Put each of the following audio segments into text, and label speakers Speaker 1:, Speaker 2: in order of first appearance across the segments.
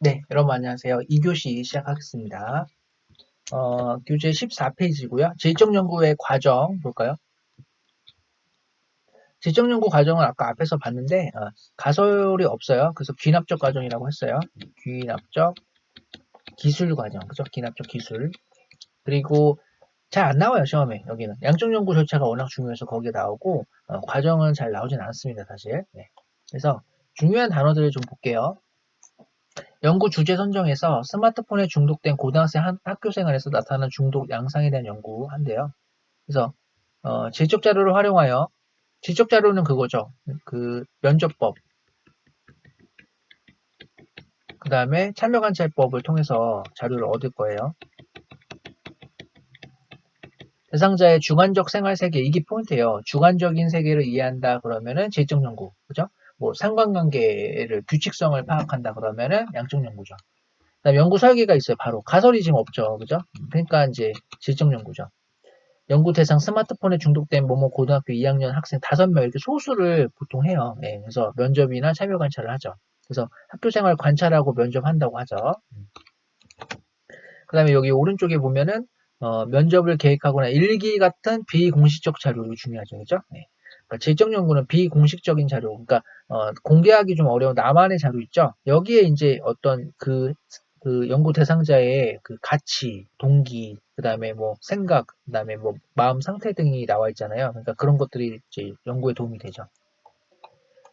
Speaker 1: 네, 여러분 안녕하세요. 2교시 시작하겠습니다. 교재 14페이지고요. 질적 연구의 과정 볼까요? 질적 연구 과정은 아까 앞에서 봤는데 가설이 없어요. 그래서 귀납적 과정이라고 했어요. 귀납적 기술 과정, 그죠? 귀납적 기술. 그리고 잘 안 나와요, 시험에. 여기는 양적 연구 절차가 워낙 중요해서 거기에 나오고 과정은 잘 나오진 않습니다, 사실. 네. 그래서 중요한 단어들을 좀 볼게요. 연구 주제 선정에서 스마트폰에 중독된 고등학생 학교 생활에서 나타나는 중독 양상에 대한 연구한대요. 그래서 질적 자료를 활용하여 질적 자료는 그거죠. 그 면접법, 그 다음에 참여관찰법을 통해서 자료를 얻을 거예요. 대상자의 주관적 생활 세계, 이게 포인트예요. 주관적인 세계를 이해한다 그러면은 질적 연구, 그죠? 뭐 상관관계를 규칙성을 파악한다 그러면은 양적 연구죠. 그다음 연구 설계가 있어요. 바로 가설이 지금 없죠, 그죠? 그러니까 이제 질적 연구죠. 연구 대상 스마트폰에 중독된 모모 고등학교 2학년 학생 5명 이렇게 소수를 보통 해요. 네, 그래서 면접이나 참여 관찰을 하죠. 그래서 학교 생활 관찰하고 면접한다고 하죠. 그 다음에 여기 오른쪽에 보면은 면접을 계획하거나 일기 같은 비공식적 자료가 중요하죠. 그죠? 네. 그러니까 질적 연구는 비공식적인 자료, 그러니까 공개하기 좀 어려운 나만의 자료 있죠. 여기에 이제 어떤 그 연구 대상자의 그 가치, 동기, 그 다음에 뭐 생각, 그 다음에 뭐 마음 상태 등이 나와 있잖아요. 그러니까 그런 것들이 이제 연구에 도움이 되죠.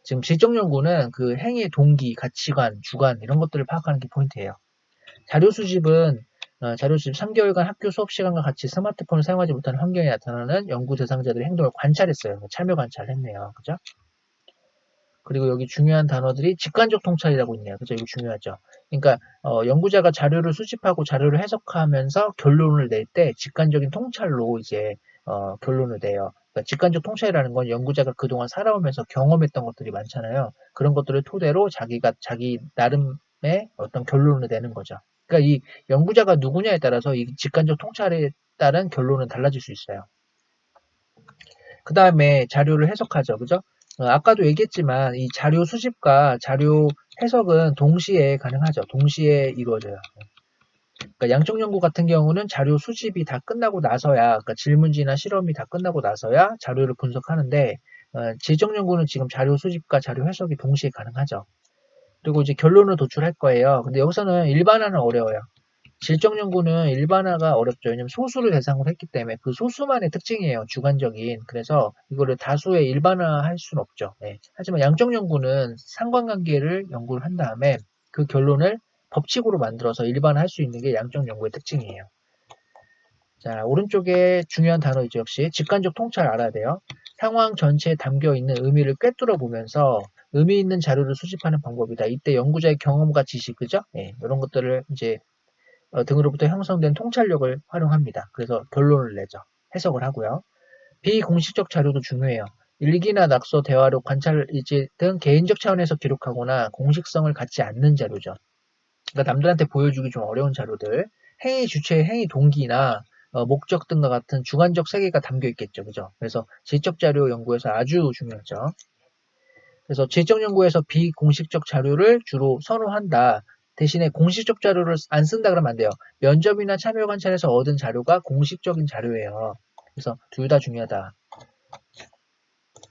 Speaker 1: 지금 질적 연구는 그 행위의 동기, 가치관, 주관 이런 것들을 파악하는 게 포인트예요. 자료 수집은 자료 수집 3개월간 학교 수업 시간과 같이 스마트폰을 사용하지 못하는 환경에 나타나는 연구 대상자들의 행동을 관찰했어요. 참여 관찰했네요. 그죠? 그리고 여기 중요한 단어들이 직관적 통찰이라고 있네요. 그죠? 이거 중요하죠. 그러니까 연구자가 자료를 수집하고 자료를 해석하면서 결론을 낼 때 직관적인 통찰로 이제 결론을 내요. 그러니까 직관적 통찰이라는 건 연구자가 그동안 살아오면서 경험했던 것들이 많잖아요. 그런 것들을 토대로 자기가 자기 나름의 어떤 결론을 내는 거죠. 그러니까 이 연구자가 누구냐에 따라서 이 직관적 통찰에 따른 결론은 달라질 수 있어요. 그 다음에 자료를 해석하죠. 그죠? 아까도 얘기했지만 이 자료 수집과 자료 해석은 동시에 가능하죠. 동시에 이루어져요. 그러니까 양적 연구 같은 경우는 자료 수집이 다 끝나고 나서야, 그러니까 질문지나 실험이 다 끝나고 나서야 자료를 분석하는데, 질적 연구는 지금 자료 수집과 자료 해석이 동시에 가능하죠. 그리고 이제 결론을 도출할 거예요. 근데 여기서는 일반화는 어려워요. 질적 연구는 일반화가 어렵죠. 왜냐면 소수를 대상으로 했기 때문에 그 소수만의 특징이에요. 주관적인. 그래서 이거를 다수의 일반화할 수는 없죠. 네. 하지만 양적 연구는 상관관계를 연구를 한 다음에 그 결론을 법칙으로 만들어서 일반화할 수 있는 게 양적 연구의 특징이에요. 자, 오른쪽에 중요한 단어이죠. 역시 직관적 통찰 알아야 돼요. 상황 전체에 담겨 있는 의미를 꿰뚫어 보면서 의미 있는 자료를 수집하는 방법이다. 이때 연구자의 경험과 지식, 그죠? 네, 이런 것들을 이제 등으로부터 형성된 통찰력을 활용합니다. 그래서 결론을 내죠. 해석을 하고요. 비공식적 자료도 중요해요. 일기나 낙서, 대화록, 관찰 일지 등 개인적 차원에서 기록하거나 공식성을 갖지 않는 자료죠. 그러니까 남들한테 보여주기 좀 어려운 자료들. 행위 주체의 행위 동기나 목적 등과 같은 주관적 세계가 담겨 있겠죠. 그죠? 그래서 질적 자료 연구에서 아주 중요하죠. 그래서 질적 연구에서 비공식적 자료를 주로 선호한다. 대신에 공식적 자료를 안 쓴다 그러면 안 돼요. 면접이나 참여 관찰에서 얻은 자료가 공식적인 자료예요. 그래서 둘 다 중요하다.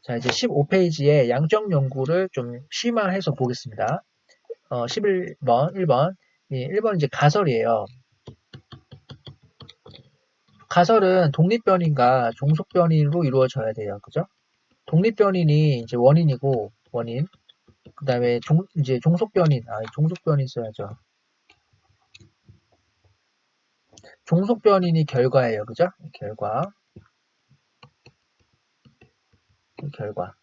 Speaker 1: 자, 이제 15페이지에 양적 연구를 좀 심화해서 보겠습니다. 11번, 1번. 1번 이제 가설이에요. 가설은 독립변인과 종속변인으로 이루어져야 돼요. 그죠? 독립변인이 이제 원인이고, 원인. 그 다음에 이제 종속변인, 종속변인 써야죠. 종속변인이 결과예요. 그죠? 결과. 결과.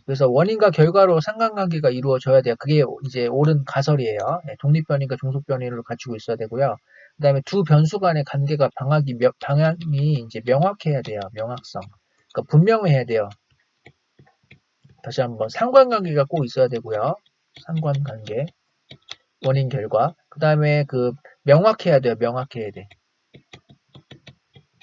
Speaker 1: 그래서 원인과 결과로 상관관계가 이루어져야 돼요. 그게 이제 옳은 가설이에요. 네, 독립변인과 종속변인을 갖추고 있어야 되고요. 그 다음에 두 변수 간의 관계가 방향이 이제 명확해야 돼요. 명확성. 그러니까 분명해야 돼요. 다시 한번 상관관계가 꼭 있어야 되고요. 상관관계. 원인 결과. 그 다음에 그 명확해야 돼요. 명확해야 돼.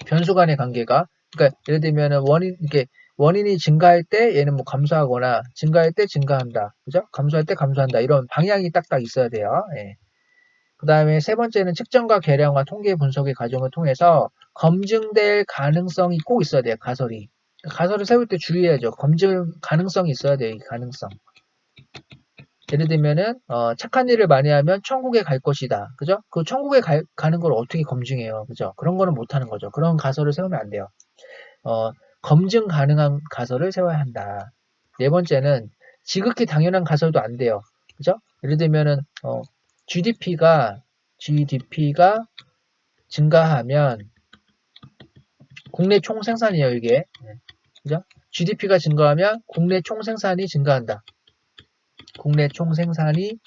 Speaker 1: 변수 간의 관계가. 그러니까 예를 들면은 원인 이게 원인이 증가할 때 얘는 뭐 감소하거나 증가할 때 증가한다. 그죠? 감소할 때 감소한다. 이런 방향이 딱딱 있어야 돼요. 예. 그 다음에 세 번째는 측정과 계량과 통계 분석의 과정을 통해서 검증될 가능성이 꼭 있어야 돼요. 가설이. 가설을 세울 때 주의해야죠. 검증 가능성이 있어야 돼요. 이 가능성. 예를 들면은 착한 일을 많이 하면 천국에 갈 것이다. 그죠? 그 천국에 가는 걸 어떻게 검증해요? 그죠? 그런 거는 못 하는 거죠. 그런 가설을 세우면 안 돼요. 어, 검증 가능한 가설을 세워야 한다. 네 번째는 지극히 당연한 가설도 안 돼요. 그죠? 예를 들면은 GDP가 증가하면 국내 총생산이에요, 이게. 그죠? GDP가 증가하면 국내 총생산이 증가한다. 국내 총생산이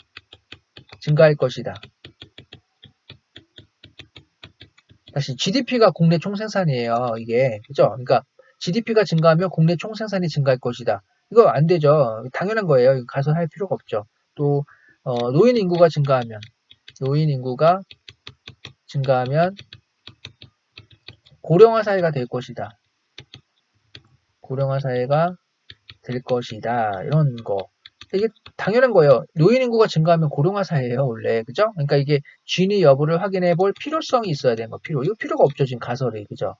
Speaker 1: 증가할 것이다. 다시 GDP가 국내 총생산이에요, 이게. 그죠? 그러니까 GDP가 증가하면 국내 총생산이 증가할 것이다. 이거 안 되죠. 당연한 거예요. 가설할 필요가 없죠. 또 노인 인구가 증가하면 고령화 사회가 될 것이다. 고령화 사회가 될 것이다. 이런 거. 이게 당연한 거예요. 노인 인구가 증가하면 고령화 사회예요, 원래. 그죠? 그러니까 이게 진위 여부를 확인해 볼 필요성이 있어야 되는 거, 필요. 이거 필요가 없죠, 지금 가설이. 그죠?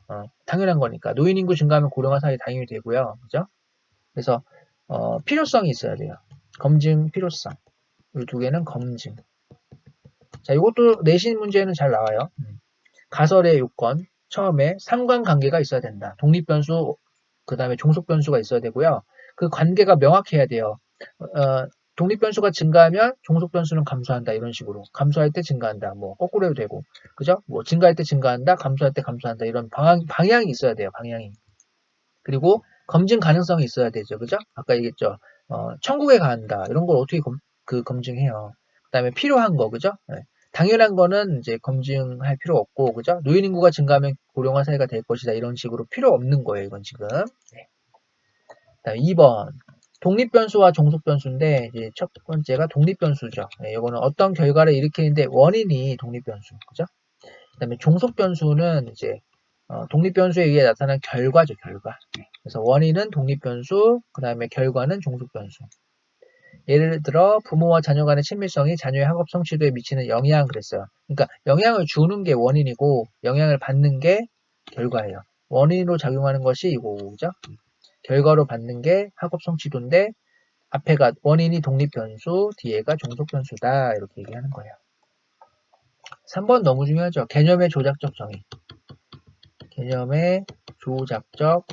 Speaker 1: 당연한 거니까. 노인 인구 증가하면 고령화 사회 당연히 되고요. 그죠? 그래서, 필요성이 있어야 돼요. 검증 필요성. 이 두 개는 검증. 자, 이것도 내신 문제는 잘 나와요. 가설의 요건. 처음에 상관관계가 있어야 된다. 독립변수, 그 다음에 종속변수가 있어야 되고요. 그 관계가 명확해야 돼요. 독립변수가 증가하면 종속변수는 감소한다. 이런 식으로. 감소할 때 증가한다. 뭐, 거꾸로 해도 되고. 그죠? 뭐, 증가할 때 증가한다. 감소할 때 감소한다. 이런 방향이 있어야 돼요. 방향이. 그리고 검증 가능성이 있어야 되죠. 그죠? 아까 얘기했죠. 천국에 간다. 이런 걸 어떻게 검증해요. 그 다음에 필요한 거. 그죠? 네. 당연한 거는 이제 검증할 필요 없고, 그죠? 노인 인구가 증가하면 고령화 사회가 될 것이다. 이런 식으로 필요 없는 거예요. 이건 지금. 네. 그다음에 2번. 독립변수와 종속변수인데, 이제 첫 번째가 독립변수죠. 네, 이거는 어떤 결과를 일으키는데 원인이 독립변수. 그죠? 그 다음에 종속변수는 이제, 독립변수에 의해 나타난 결과죠, 결과. 네. 그래서 원인은 독립변수, 그 다음에 결과는 종속변수. 예를 들어 부모와 자녀 간의 친밀성이 자녀의 학업 성취도에 미치는 영향 그랬어요. 그러니까 영향을 주는 게 원인이고 영향을 받는 게 결과예요. 원인으로 작용하는 것이 이거죠. 결과로 받는 게 학업 성취도인데 앞에가 원인이 독립변수, 뒤에가 종속변수다 이렇게 얘기하는 거예요. 3번 너무 중요하죠. 개념의 조작적 정의. 개념의 조작적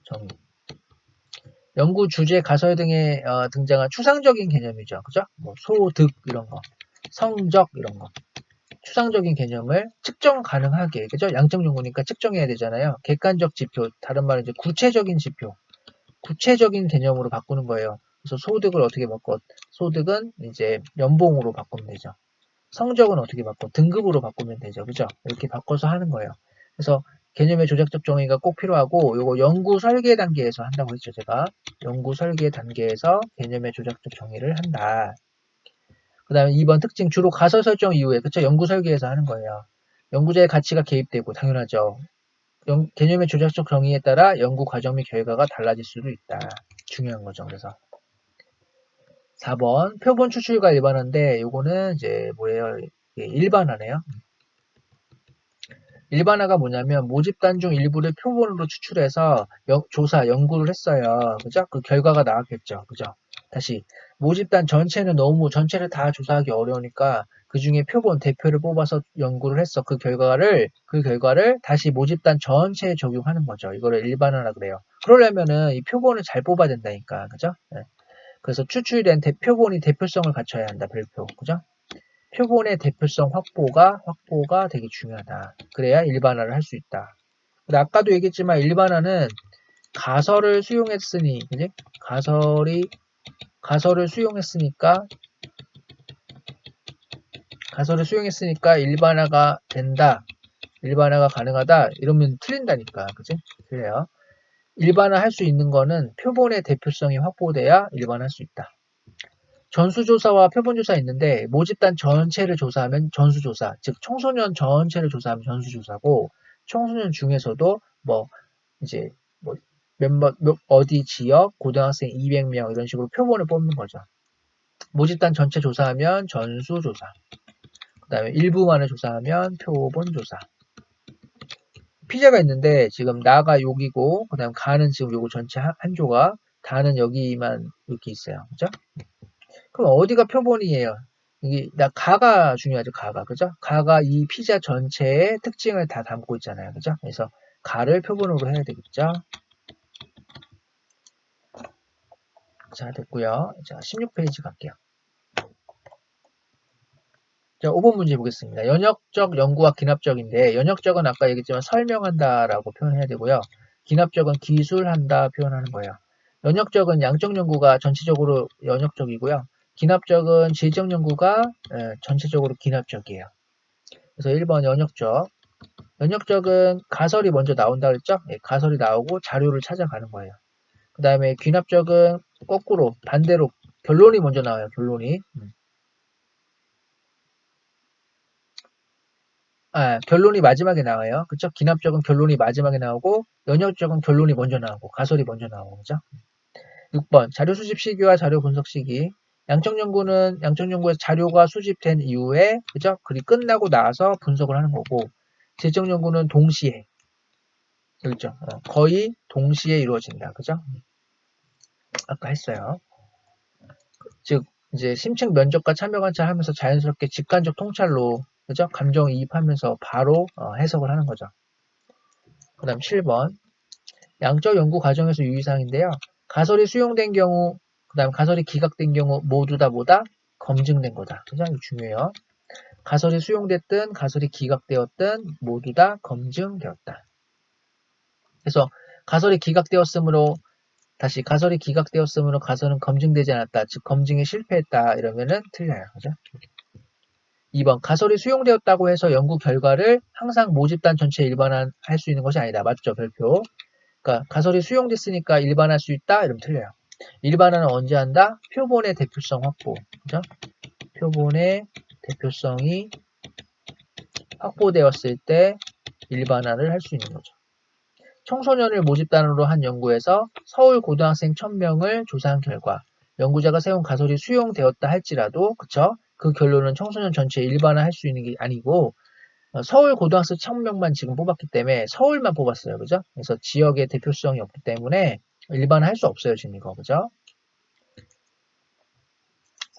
Speaker 1: 정의. 연구 주제 가설 등에 등장한 추상적인 개념이죠. 그죠? 뭐 소득 이런 거, 성적 이런 거. 추상적인 개념을 측정 가능하게, 그죠? 양적 연구니까 측정해야 되잖아요. 객관적 지표, 다른 말은 이제 구체적인 지표, 구체적인 개념으로 바꾸는 거예요. 그래서 소득을 어떻게 바꿔? 소득은 이제 연봉으로 바꾸면 되죠. 성적은 어떻게 바꿔? 등급으로 바꾸면 되죠. 그죠? 이렇게 바꿔서 하는 거예요. 그래서 개념의 조작적 정의가 꼭 필요하고, 요거 연구 설계 단계에서 한다고 했죠, 제가. 연구 설계 단계에서 개념의 조작적 정의를 한다. 그 다음에 2번 특징, 주로 가설 설정 이후에, 그쵸? 연구 설계에서 하는 거예요. 연구자의 가치가 개입되고, 당연하죠. 개념의 조작적 정의에 따라 연구 과정 및 결과가 달라질 수도 있다. 중요한 거죠, 그래서. 4번, 표본 추출과 일반화인데, 요거는 이제 뭐예요? 일반화네요. 일반화가 뭐냐면 모집단 중 일부를 표본으로 추출해서 연구를 했어요. 그죠? 그 결과가 나왔겠죠. 그죠? 다시 모집단 전체를 다 조사하기 어려우니까 그 중에 표본 대표를 뽑아서 연구를 했어. 그 결과를 다시 모집단 전체에 적용하는 거죠. 이거를 일반화라 그래요. 그러려면은 이 표본을 잘 뽑아야 된다니까. 그죠? 네. 그래서 추출된 표본이 대표성을 갖춰야 한다. 별표. 그죠? 표본의 대표성 확보가 되게 중요하다. 그래야 일반화를 할 수 있다. 근데 아까도 얘기했지만 일반화는 가설을 수용했으니, 그지? 가설을 수용했으니까 일반화가 된다. 일반화가 가능하다. 이러면 틀린다니까. 그지? 그래요. 일반화 할 수 있는 거는 표본의 대표성이 확보돼야 일반화할 수 있다. 전수조사와 표본조사 있는데 모집단 전체를 조사하면 전수조사, 즉 청소년 전체를 조사하면 전수조사고 청소년 중에서도 뭐 이제 뭐 어디 지역, 고등학생 200명 이런 식으로 표본을 뽑는 거죠. 모집단 전체 조사하면 전수조사. 그 다음에 일부만을 조사하면 표본조사. 피자가 있는데 지금 나가 여기고 그 다음 가는 지금 요거 전체 한 조가 다는 여기만 이렇게 있어요. 그죠? 그럼 어디가 표본이에요? 이게 가가 중요하죠. 가가. 그죠? 가가 이 피자 전체의 특징을 다 담고 있잖아요. 그죠? 그래서 가를 표본으로 해야 되겠죠? 자, 됐고요. 자, 16페이지 갈게요. 자, 5번 문제 보겠습니다. 연역적 연구와 기납적인데 연역적은 아까 얘기했지만 설명한다라고 표현해야 되고요. 기납적은 기술한다 표현하는 거예요. 연역적은 양적 연구가 전체적으로 연역적이고요. 기납적은 질적 연구가 전체적으로 기납적이에요. 그래서 1번 연역적. 연역적은 가설이 먼저 나온다 그랬죠? 예, 가설이 나오고 자료를 찾아가는 거예요. 그 다음에 귀납적은 거꾸로 반대로 결론이 먼저 나와요. 결론이. 결론이 마지막에 나와요. 그쵸? 기납적은 결론이 마지막에 나오고 연역적은 결론이 먼저 나오고 가설이 먼저 나오고 그죠? 6번 자료 수집 시기와 자료 분석 시기. 양적 연구는 양적 연구에서 자료가 수집된 이후에 그죠? 글이 끝나고 나서 분석을 하는 거고 질적 연구는 동시에 그렇죠? 거의 동시에 이루어진다. 그죠? 아까 했어요. 즉 이제 심층 면접과 참여 관찰하면서 자연스럽게 직관적 통찰로 그죠? 감정이입하면서 바로 해석을 하는 거죠. 그 다음 7번 양적 연구 과정에서 유의사항인데요. 가설이 수용된 경우 그 다음 가설이 기각된 경우 모두 다 뭐다? 검증된 거다. 그죠? 이거 중요해요. 가설이 수용됐든 가설이 기각되었든 모두 다 검증되었다. 그래서 가설이 기각되었으므로 다시 가설이 기각되었으므로 가설은 검증되지 않았다. 즉 검증에 실패했다. 이러면은 틀려요. 그죠? 2번 가설이 수용되었다고 해서 연구 결과를 항상 모집단 전체에 일반화할 수 있는 것이 아니다. 맞죠? 별표. 그러니까 가설이 수용됐으니까 일반화할 수 있다? 이러면 틀려요. 일반화는 언제 한다? 표본의 대표성 확보. 그죠? 표본의 대표성이 확보되었을 때 일반화를 할 수 있는 거죠. 청소년을 모집단으로 한 연구에서 서울 고등학생 1000명을 조사한 결과 연구자가 세운 가설이 수용되었다 할지라도 그쵸? 그 결론은 청소년 전체에 일반화할 수 있는 게 아니고 서울 고등학생 1000명만 지금 뽑았기 때문에 서울만 뽑았어요. 그죠? 그래서 지역의 대표성이 없기 때문에 일반화할 수 없어요. 지금 이거. 그죠?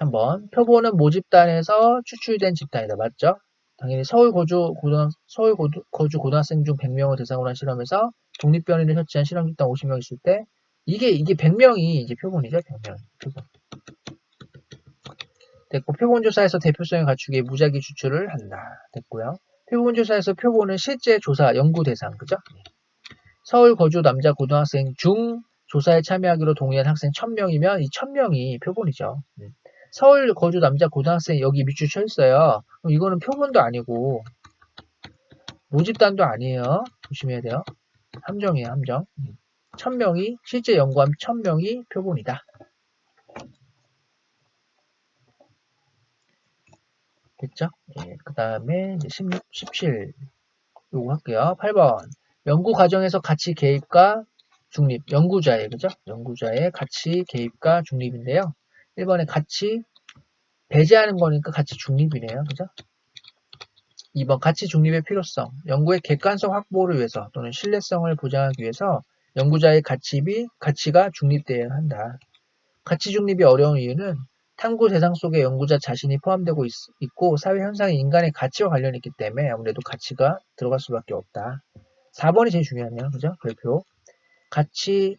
Speaker 1: 3번 표본은 모집단에서 추출된 집단이다. 맞죠? 당연히 서울 거주 고등학생 중 100명을 대상으로 한 실험에서 독립변이를 처치한 실험 집단 50명 있을 때 이게 100명이 이제 표본이죠. 100명. 표본. 됐고 표본조사에서 대표성을 갖추기에 무작위 추출을 한다. 됐고요. 표본조사에서 표본은 실제 조사 연구 대상. 그죠? 서울 거주 남자 고등학생 중 조사에 참여하기로 동의한 학생 1000명이면 이 1000명이 표본이죠. 서울 거주 남자 고등학생 여기 밑줄 쳐 있어요. 그럼 이거는 표본도 아니고 모집단도 아니에요. 조심해야 돼요. 함정이에요. 함정. 1000명이 실제 연구한 1000명이 표본이다. 됐죠? 예, 그 다음에 16, 17 요거 할게요. 8번 연구 과정에서 가치 개입과 중립 연구자의 그죠? 연구자의 가치 개입과 중립인데요. 1번에 가치 배제하는 거니까 가치 중립이네요. 그죠? 2번 가치 중립의 필요성. 연구의 객관성 확보를 위해서 또는 신뢰성을 보장하기 위해서 연구자의 가치가 중립되어야 한다. 가치 중립이 어려운 이유는 탐구 대상 속에 연구자 자신이 포함되고 있고 사회 현상이 인간의 가치와 관련이 있기 때문에 아무래도 가치가 들어갈 수밖에 없다. 4번이 제일 중요하네요. 그죠? 별표. 가치,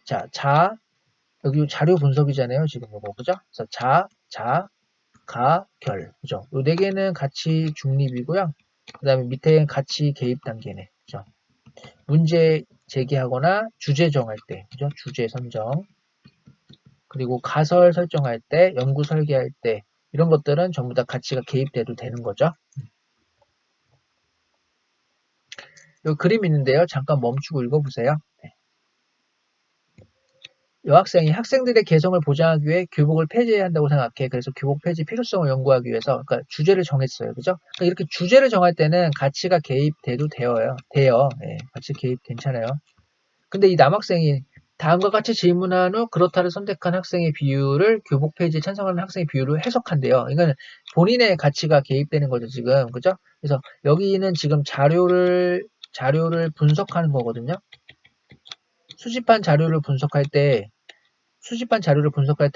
Speaker 1: 여기 자료 분석이잖아요. 지금 이거. 그죠? 그래서 가, 결. 그죠? 요 네 개는 가치 중립이고요. 그 다음에 밑에 가치 개입 단계네. 그죠? 문제 제기하거나 주제 정할 때. 그죠? 주제 선정. 그리고 가설 설정할 때, 연구 설계할 때, 이런 것들은 전부 다 가치가 개입돼도 되는 거죠. 요 그림 있는데요. 잠깐 멈추고 읽어보세요. 여학생이 학생들의 개성을 보장하기 위해 교복을 폐지해야 한다고 생각해. 그래서 교복 폐지 필요성을 연구하기 위해서 그러니까 주제를 정했어요. 그죠? 그러니까 이렇게 주제를 정할 때는 가치가 개입돼도 돼요. 예, 가치 개입 괜찮아요. 근데 이 남학생이 다음과 같이 질문한 후 그렇다를 선택한 학생의 비율을 교복 페이지에 찬성하는 학생의 비율을 해석한대요. 이건 본인의 가치가 개입되는 거죠, 지금. 그죠? 그래서 여기는 지금 자료를 분석하는 거거든요. 수집한 자료를 분석할 때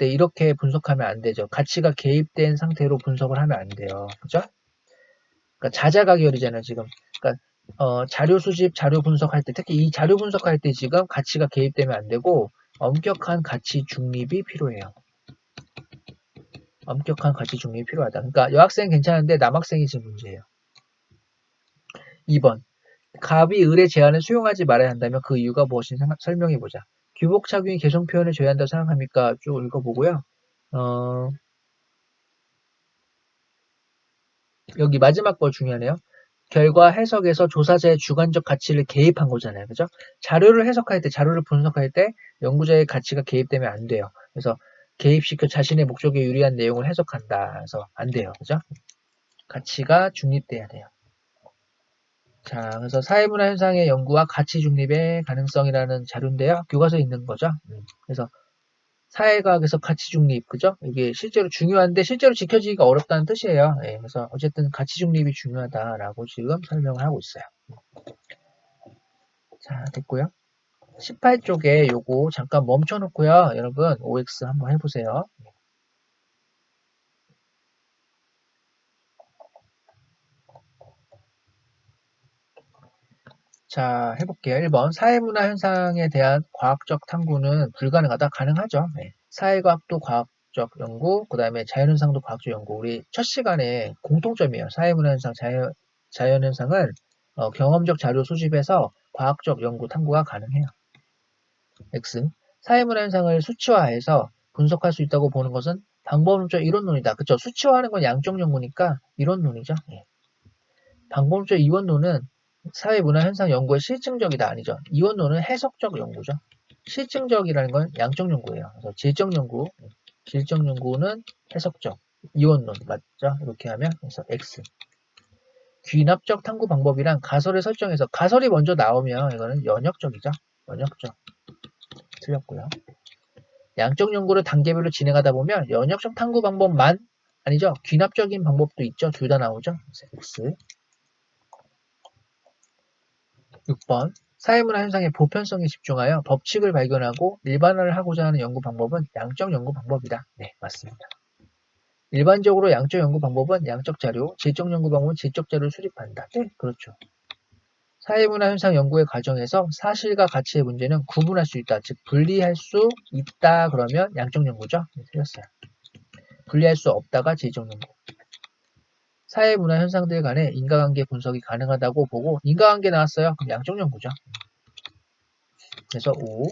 Speaker 1: 이렇게 분석하면 안 되죠. 가치가 개입된 상태로 분석을 하면 안 돼요. 그죠? 그러니까 자자가결이잖아요, 지금. 그러니까 자료 수집, 자료 분석할 때, 특히 이 자료 분석할 때 지금 가치가 개입되면 안 되고 엄격한 가치 중립이 필요해요. 엄격한 가치 중립이 필요하다. 그러니까 여학생 괜찮은데 남학생이 지금 문제예요. 2번. 갑이 을의 제안을 수용하지 말아야 한다면 그 이유가 무엇인지 설명해보자. 규복 착용이 개성 표현을 줘야 한다고 생각합니까? 쭉 읽어보고요. 여기 마지막 거 중요하네요. 결과 해석에서 조사자의 주관적 가치를 개입한 거잖아요. 그죠? 자료를 해석할 때, 자료를 분석할 때 연구자의 가치가 개입되면 안 돼요. 그래서 개입시켜 자신의 목적에 유리한 내용을 해석한다. 그래서 안 돼요. 그죠? 가치가 중립돼야 돼요. 자, 그래서 사회문화 현상의 연구와 가치 중립의 가능성이라는 자료인데요. 교과서에 있는 거죠. 그래서 사회과학에서 가치 중립, 그죠? 이게 실제로 중요한데 실제로 지켜지기가 어렵다는 뜻이에요. 예, 그래서 어쨌든 가치 중립이 중요하다라고 지금 설명을 하고 있어요. 자, 됐고요. 18쪽에 요거 잠깐 멈춰놓고요. 여러분 OX 한번 해보세요. 자, 해볼게요. 1번 사회문화 현상에 대한 과학적 탐구는 불가능하다. 가능하죠. 네. 사회과학도 과학적 연구, 그 다음에 자연현상도 과학적 연구. 우리 첫 시간에 공통점이에요. 사회문화 현상, 자연현상은 경험적 자료 수집에서 과학적 연구 탐구가 가능해요. X. 사회문화 현상을 수치화해서 분석할 수 있다고 보는 것은 방법론적 이론론이다. 그쵸? 수치화하는 건 양적 연구니까 이론론이죠. 예. 방법론적 이원론은 사회문화 현상 연구의 실증적이다. 아니죠. 이원론은 해석적 연구죠. 실증적이라는 건 양적 연구예요. 그래서 질적 연구, 질적 연구는 해석적, 이원론 맞죠? 이렇게 하면 그래서 X. 귀납적 탐구 방법이란 가설을 설정해서 가설이 먼저 나오면 이거는 연역적이죠. 연역적. 틀렸고요. 양적 연구를 단계별로 진행하다 보면 연역적 탐구 방법만 아니죠. 귀납적인 방법도 있죠. 둘 다 나오죠. X. 6번. 사회문화 현상의 보편성에 집중하여 법칙을 발견하고 일반화를 하고자 하는 연구 방법은 양적 연구 방법이다. 네, 맞습니다. 일반적으로 양적 연구 방법은 양적 자료, 질적 연구 방법은 질적 자료를 수집한다. 네, 그렇죠. 사회문화 현상 연구의 과정에서 사실과 가치의 문제는 구분할 수 있다. 즉 분리할 수 있다 그러면 양적 연구죠. 네, 틀렸어요. 분리할 수 없다가 질적 연구. 사회문화 현상들 간의 인과관계 분석이 가능하다고 보고 인과관계 나왔어요. 그럼 양적 연구죠. 그래서 5.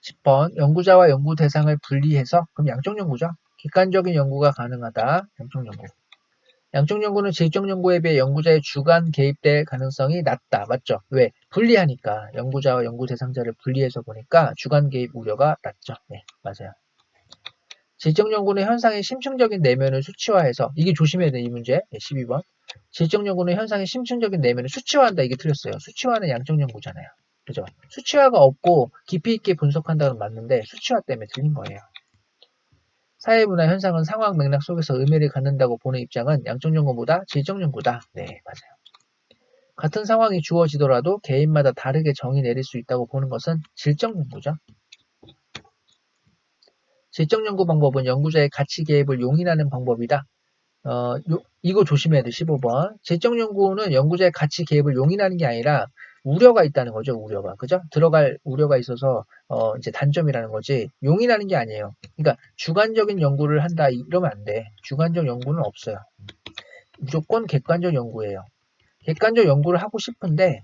Speaker 1: 10번 연구자와 연구 대상을 분리해서 그럼 양적 연구죠. 객관적인 연구가 가능하다. 양적 연구. 양적 연구는 질적 연구에 비해 연구자의 주관 개입될 가능성이 낮다. 맞죠? 왜? 분리하니까 연구자와 연구 대상자를 분리해서 보니까 주관 개입 우려가 낮죠. 네, 맞아요. 질적 연구는 현상의 심층적인 내면을 수치화해서 이게 조심해야 돼, 이 문제. 네, 12번. 질적 연구는 현상의 심층적인 내면을 수치화한다. 이게 틀렸어요. 수치화는 양적 연구잖아요. 그죠? 수치화가 없고 깊이 있게 분석한다는 맞는데 수치화 때문에 틀린 거예요. 사회문화 현상은 상황 맥락 속에서 의미를 갖는다고 보는 입장은 양적 연구보다 질적 연구다. 네, 맞아요. 같은 상황이 주어지더라도 개인마다 다르게 정의 내릴 수 있다고 보는 것은 질적 연구죠. 질적 연구 방법은 연구자의 가치 개입을 용인하는 방법이다. 이거 조심해야 돼. 15번. 질적 연구는 연구자의 가치 개입을 용인하는 게 아니라 우려가 있다는 거죠. 우려가. 그죠? 들어갈 우려가 있어서 이제 단점이라는 거지. 용인하는 게 아니에요. 그러니까 주관적인 연구를 한다 이러면 안 돼. 주관적 연구는 없어요. 무조건 객관적 연구예요. 객관적 연구를 하고 싶은데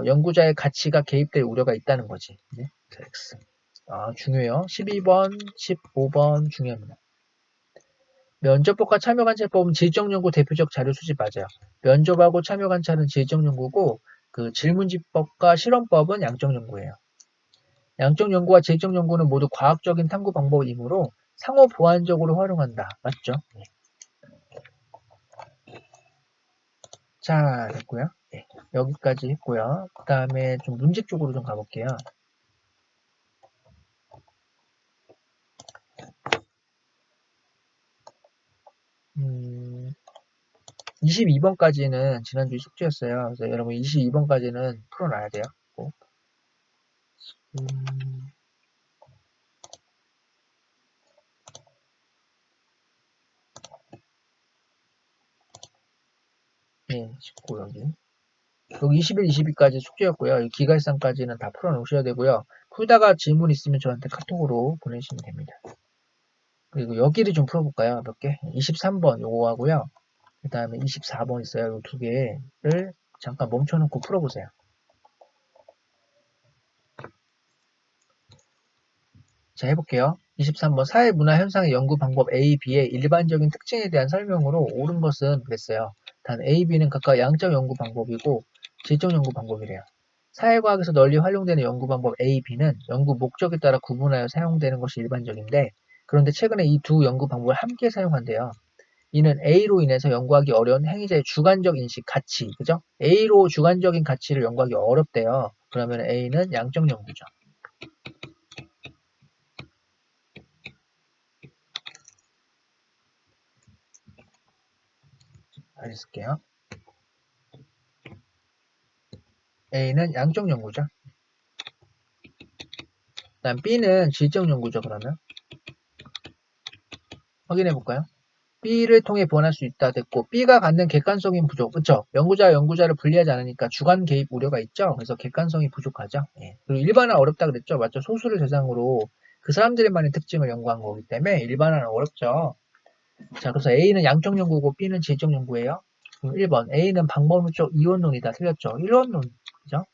Speaker 1: 연구자의 가치가 개입될 우려가 있다는 거지. 네? X. 중요해요. 12번, 15번 중요합니다. 면접법과 참여관찰법은 질적연구 대표적 자료 수집 맞아요. 면접하고 참여관찰은 질적연구고 그 질문집법과 실험법은 양적연구예요. 양적연구와 질적연구는 모두 과학적인 탐구 방법이므로 상호 보완적으로 활용한다. 맞죠? 네. 자, 됐고요. 네. 여기까지 했고요. 그 다음에 좀 문제 쪽으로 좀 가볼게요. 22번까지는 지난주 숙제였어요. 그래서 여러분 22번까지는 풀어놔야 돼요. 꼭. 네, 19 여기 21, 22까지 숙제였고요. 기가일상까지는 다 풀어놓으셔야 되고요. 풀다가 질문 있으면 저한테 카톡으로 보내시면 됩니다. 그리고 여기를 좀 풀어볼까요? 몇 개? 23번 요거 하고요. 그 다음에 24번 있어요. 요 두 개를 잠깐 멈춰놓고 풀어보세요. 자, 해볼게요. 23번 사회 문화 현상의 연구 방법 A, B의 일반적인 특징에 대한 설명으로 옳은 것은 그랬어요. 단 A, B는 각각 양적 연구 방법이고 질적 연구 방법이래요. 사회과학에서 널리 활용되는 연구 방법 A, B는 연구 목적에 따라 구분하여 사용되는 것이 일반적인데 그런데 최근에 이 두 연구 방법을 함께 사용한대요. 이는 A로 인해서 연구하기 어려운 행위자의 주관적 인식, 가치, 그죠? A로 주관적인 가치를 연구하기 어렵대요. 그러면 A는 양적 연구죠. 다시 쓸게요. A는 양적 연구죠. 다음 B는 질적 연구죠. 그러면 확인해 볼까요? B를 통해 보완할 수 있다 됐고 B가 갖는 객관성인 부족, 그쵸? 연구자를 분리하지 않으니까 주관 개입 우려가 있죠. 그래서 객관성이 부족하죠. 예. 그리고 일반화 어렵다 그랬죠. 맞죠? 소수를 대상으로 그 사람들만의 특징을 연구한 거기 때문에 일반화는 어렵죠. 자, 그래서 A는 양적 연구고 B는 질적 연구예요. 그럼 1번 A는 방법론적 이원론이다. 틀렸죠. 1원론, 그죠?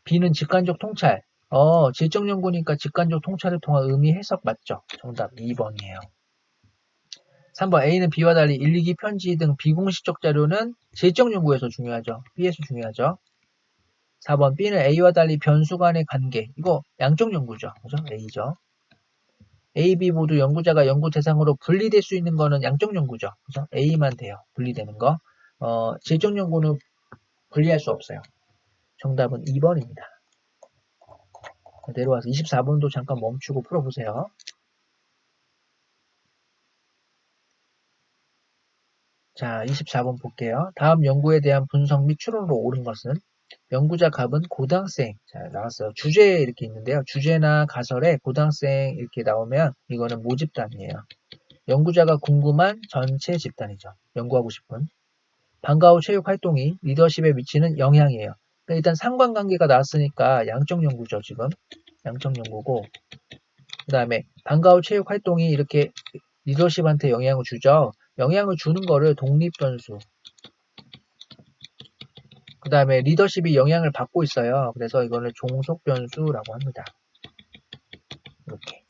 Speaker 1: B는 직관적 통찰. 질적 연구니까 직관적 통찰을 통한 의미 해석 맞죠? 정답 2번이에요. 3번 A는 B와 달리 1, 2기 편지 등 비공식적 자료는 질적 연구에서 중요하죠. B에서 중요하죠. 4번 B는 A와 달리 변수 간의 관계. 이거 양적 연구죠. 그죠? A죠. A, B 모두 연구자가 연구 대상으로 분리될 수 있는 거는 양적 연구죠. 그죠? A만 돼요. 분리되는 거. 질적 연구는 분리할 수 없어요. 정답은 2번입니다. 내려와서 24번도 잠깐 멈추고 풀어보세요. 자, 24번 볼게요. 다음 연구에 대한 분석 및 추론으로 옳은 것은 연구자 갑은 고등학생. 자, 나왔어요. 주제 이렇게 있는데요. 주제나 가설에 고등학생 이렇게 나오면 이거는 모집단이에요. 연구자가 궁금한 전체 집단이죠. 연구하고 싶은. 방과 후 체육 활동이 리더십에 미치는 영향이에요. 그러니까 일단 상관관계가 나왔으니까 양적 연구죠, 지금. 양적 연구고. 그 다음에 방과 후 체육 활동이 이렇게 리더십한테 영향을 주죠. 영향을 주는 거를 독립변수. 그 다음에 리더십이 영향을 받고 있어요. 그래서 이거는 종속변수라고 합니다. 이렇게.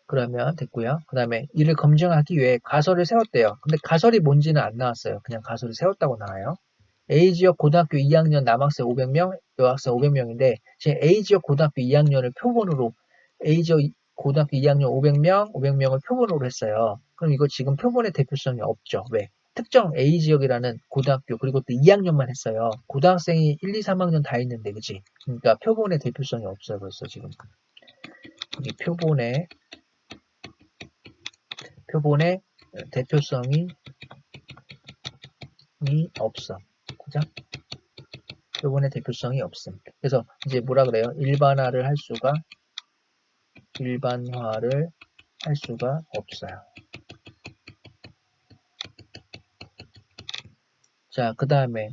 Speaker 1: 그러면 됐고요. 그 다음에 이를 검증하기 위해 가설을 세웠대요. 근데 가설이 뭔지는 안 나왔어요. 그냥 가설을 세웠다고 나와요. A지역 고등학교 2학년 남학생 500명, 여학생 500명인데 지금 A지역 고등학교 2학년을 표본으로 A지역 고등학교 2학년 500명, 500명을 표본으로 했어요. 그럼 이거 지금 표본의 대표성이 없죠. 왜? 특정 A지역이라는 고등학교 그리고 또 2학년만 했어요. 고등학생이 1, 2, 3학년 다 있는데 그치? 그러니까 표본의 대표성이 없어요. 벌써 지금. 이 표본의 대표성이 없어. 그죠? 표본의 대표성이 없음. 그래서 이제 뭐라 그래요? 일반화를 할 수가 없어요. 자, 그 다음에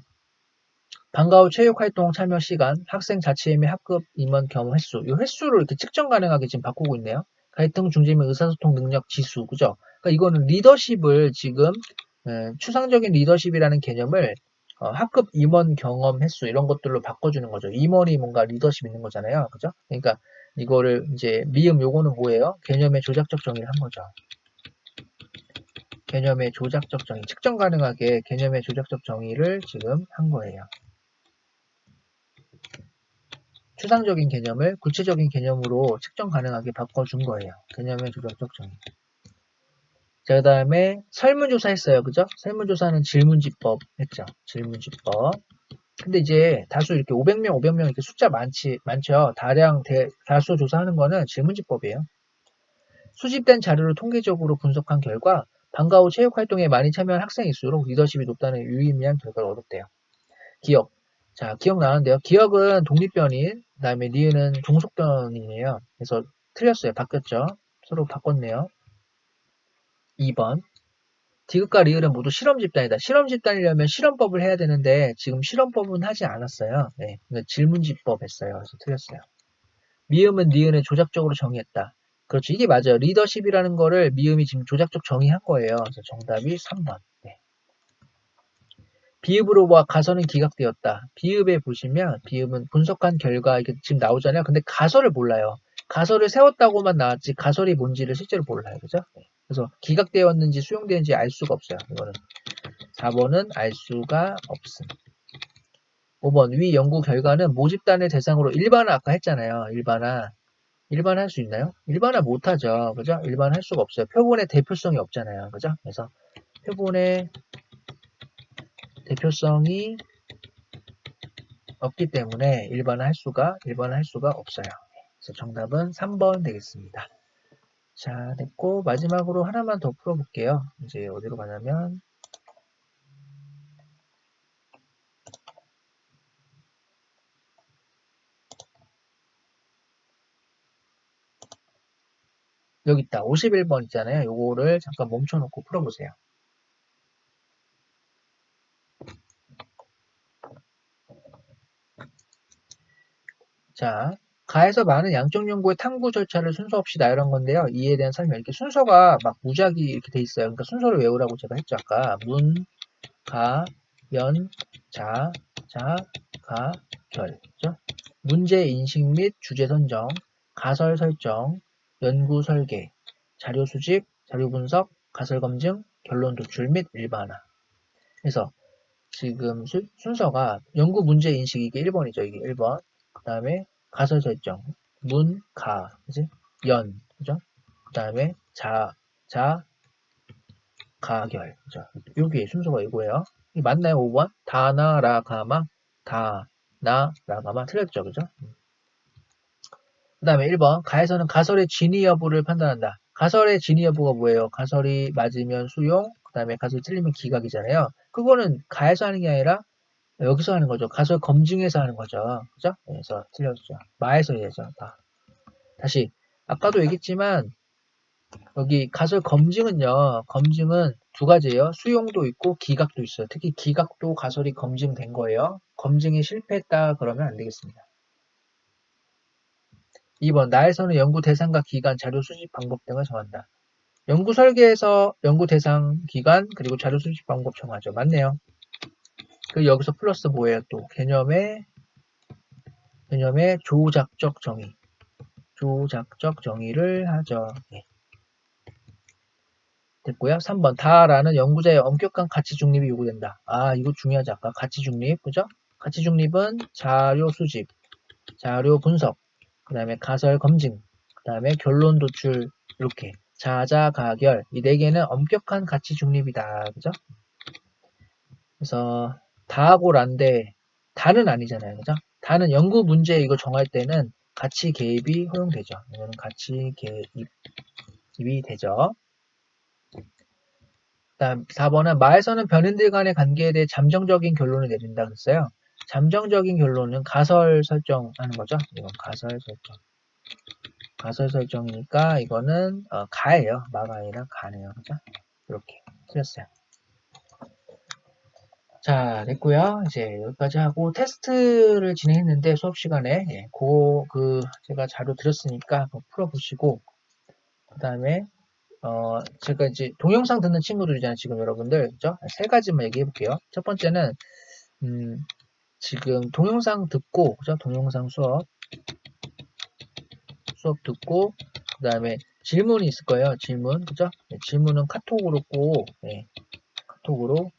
Speaker 1: 방과 후 체육활동 참여 시간, 학생 자치임의 학급 임원 경험 횟수. 이 횟수를 이렇게 측정 가능하게 지금 바꾸고 있네요. 갈등 중재 및 의사소통 능력 지수, 그죠? 그러니까 이거는 리더십을 지금 추상적인 리더십이라는 개념을 학급 임원 경험 횟수 이런 것들로 바꿔주는 거죠. 임원이 뭔가 리더십 있는 거잖아요, 그죠? 그러니까 이거를 이제 미음 요거는 뭐예요? 개념의 조작적 정의를 한 거죠. 개념의 조작적 정의, 측정 가능하게 개념의 조작적 정의를 지금 한 거예요. 추상적인 개념을 구체적인 개념으로 측정 가능하게 바꿔준 거예요. 개념의 조작적 정의. 자, 그 다음에 설문조사 했어요. 그죠? 설문조사는 질문지법 했죠. 질문지법. 근데 이제 다수 이렇게 500명, 500명 이렇게 숫자 많죠. 다수 조사하는 거는 질문지법이에요. 수집된 자료를 통계적으로 분석한 결과 방과 후 체육 활동에 많이 참여한 학생일수록 리더십이 높다는 유의미한 결과를 얻었대요. 기억. 자, 기억 나왔는데요. 기억은 독립변인, 그 다음에 니은은 종속변인이에요. 그래서 틀렸어요. 바뀌었죠. 서로 바꿨네요. 2번. 디귿과 리을은 모두 실험 집단이다. 실험 집단이려면 실험법을 해야 되는데 지금 실험법은 하지 않았어요. 네, 질문지법 했어요. 그래서 틀렸어요. 미음은 니은을 조작적으로 정의했다. 그렇죠. 이게 맞아요. 리더십이라는 거를 미음이 지금 조작적 정의한 거예요. 그래서 정답이 3번. 네. 비읍으로 와 가설은 기각되었다. 비읍에 보시면 비읍은 분석한 결과 이게 지금 나오잖아요. 근데 가설을 몰라요. 가설을 세웠다고만 나왔지 가설이 뭔지를 실제로 몰라요. 그죠? 네. 그래서 기각되었는지 수용되었는지 알 수가 없어요. 이거는 4번은 알 수가 없음. 5번 위 연구 결과는 모집단을 대상으로 일반화 아까 했잖아요. 일반할 수 있나요? 일반화 못하죠. 그죠? 일반할 수가 없어요. 표본의 대표성이 없잖아요. 그죠? 그래서 표본의 대표성이 없기 때문에 일반할 수가 없어요. 그래서 정답은 3번 되겠습니다. 자, 됐고 마지막으로 하나만 더 풀어볼게요. 이제 어디로 가냐면 여기 있다. 51번 있잖아요. 요거를 잠깐 멈춰놓고 풀어보세요. 자, 가에서 많은 양적 연구의 탐구 절차를 순서 없이 나열한 건데요. 이에 대한 설명. 이렇게 순서가 막 무작위 이렇게 돼 있어요. 그러니까 순서를 외우라고 제가 했죠. 아까 문, 가, 연, 자, 가, 결. 그죠? 문제 인식 및 주제 선정, 가설 설정, 연구 설계, 자료 수집, 자료 분석, 가설 검증, 결론 도출 및 일반화. 그래서 지금 순서가 연구 문제 인식 이게 1번이죠. 이게 1번. 그 다음에 가설 설정, 문, 가, 그지? 연, 그죠? 그 다음에 가결, 그죠? 여기 순서가 이거예요. 이 맞나요? 5번? 다나, 라, 가마, 다, 나, 라, 가마. 틀렸죠, 그죠? 그 다음에 1번. 가에서는 가설의 진위 여부를 판단한다. 가설의 진위 여부가 뭐예요? 가설이 맞으면 수용, 그 다음에 가설이 틀리면 기각이잖아요. 그거는 가에서 하는 게 아니라 여기서 하는 거죠. 가설 검증에서 하는 거죠. 그죠? 그래서 틀렸죠. 마에서 해야죠. 다시. 아까도 얘기했지만, 여기 가설 검증은요, 검증은 두 가지예요. 수용도 있고 기각도 있어요. 특히 기각도 가설이 검증된 거예요. 검증에 실패했다 그러면 안 되겠습니다. 2번, 나에서는 연구 대상과 기간, 자료 수집 방법 등을 정한다. 연구 설계에서 연구 대상, 기간, 그리고 자료 수집 방법 정하죠. 맞네요. 그 여기서 플러스 뭐예요? 또 개념의 조작적 정의. 조작적 정의를 하죠. 예. 됐고요. 3번 다라는 연구자의 엄격한 가치 중립이 요구된다. 아 이거 중요하지 아까 가치 중립 그죠? 가치 중립은 자료 수집, 자료 분석, 그 다음에 가설 검증, 그 다음에 결론 도출 이렇게 자자가결 이 네 개는 엄격한 가치 중립이다. 그죠? 그래서 다하고 란데 다는 아니잖아요. 그죠? 다는 연구 문제 이거 정할 때는 가치 개입이 허용되죠. 이거는 가치 개입이 되죠. 다음 4번은 마에서는 변인들 간의 관계에 대해 잠정적인 결론을 내린다 그랬어요. 잠정적인 결론은 가설 설정하는 거죠. 이건 가설 설정. 가설 설정이니까 이거는 가예요. 마가 아니라 가네요. 그죠? 이렇게 틀렸어요. 자, 됐고요. 이제 여기까지 하고 테스트를 진행했는데 수업 시간에 제가 자료 드렸으니까 풀어보시고 그 다음에 제가 이제 동영상 듣는 친구들이잖아요. 지금 여러분들 그죠? 세 가지만 얘기해 볼게요. 첫 번째는 지금 동영상 듣고 그죠? 동영상 수업 듣고 그 다음에 질문이 있을 거예요. 질문 그죠? 네, 질문은 카톡으로 꼭 카톡으로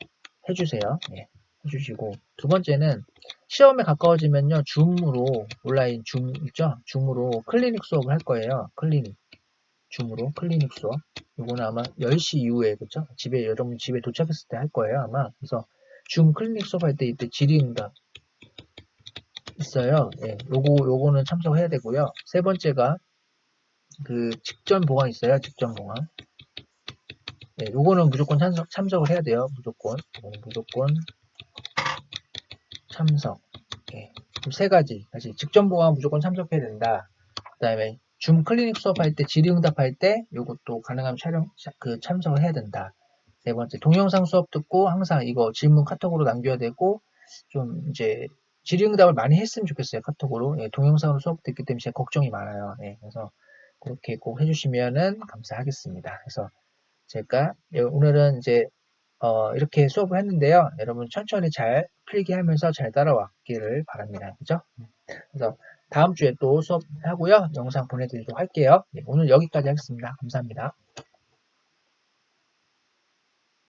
Speaker 1: 해주세요. 네, 해주시고 두 번째는 시험에 가까워지면요 줌으로 온라인 줌 있죠? 줌으로 클리닉 수업을 할 거예요. 줌으로 클리닉 수업. 이거는 아마 10시 이후에 그죠? 여러분 집에 도착했을 때 할 거예요 아마. 그래서 줌 클리닉 수업 할 때 이때 질의응답 있어요. 예, 요거는 참석해야 되고요. 세 번째가 그 직전 보강 있어요. 직전 보강. 예, 요거는 무조건 참석을 해야 돼요. 무조건. 요거는 무조건 참석. 예, 세 가지. 다시 직전 보강 무조건 참석해야 된다. 그 다음에 줌 클리닉 수업할 때 질의응답할 때 요것도 가능하면 참석을 해야 된다. 세 번째, 동영상 수업 듣고 항상 이거 질문 카톡으로 남겨야 되고, 좀 이제 질의응답을 많이 했으면 좋겠어요. 카톡으로. 예, 동영상으로 수업 듣기 때문에 제가 걱정이 많아요. 예, 그래서 그렇게 꼭 해주시면은 감사하겠습니다. 그래서 제가 오늘은 이제 이렇게 수업을 했는데요. 여러분 천천히 잘 필기하면서 잘 따라왔기를 바랍니다. 그죠? 그래서 다음 주에 또 수업하고요. 영상 보내드리도록 할게요. 네, 오늘 여기까지 하겠습니다. 감사합니다.